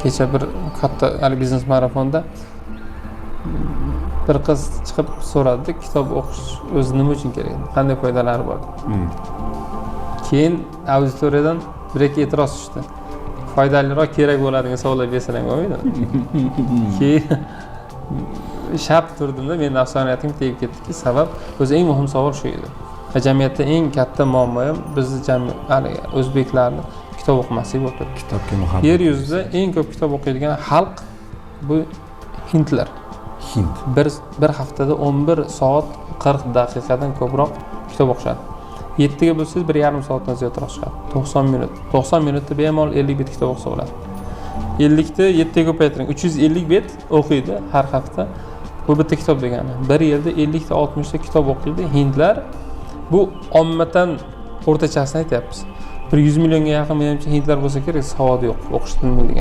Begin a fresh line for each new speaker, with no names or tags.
kecha bir katta biznes marafonda bir qiz chiqib so'radi, kitob o'qish o'zi nima uchun kerak, qanday foydalari bor. Keyin auditoriyadan bir-ikki e'tiroz tushdi. Foydaliroq kerak bo'ladigan savollar bersalar bo'lmaydi. Keyin shap turdimda, mening afsoniyatim tegib ketdiki, sabab o'zi eng muhim savol shu edi. Jamiyatda eng katta muammo ham bizni o'zbeklarni kitob o'qimaslik bo'lib turibdi.
Kitobga muhabbat.
Yer yuzida eng ko'p kitob o'qiydigan xalq bu hindlar.
Hind.
Bir haftada 11 soat 40 daqiqadan ko'proq kitob o'qishadi. 7 ga bo'lsangiz 1,5 soatdan ziyodroq chiqadi. 90 minut. 90 minutda bemalol 50 bet kitob o'qisa bo'ladi. 50 ni 7 ga ko'paytiring. 350 bet o'qiydi har hafta. Bu bitta kitob degani. Bir yilda 50 ta 60 ta kitob o'qiydi hindlar. Bu ommatan o'rtachasini aytyapmiz. 100 millionga yaqin menimcha hindlar bo'lsa kerak, savodi yo'q, o'qishni bilmaydigan.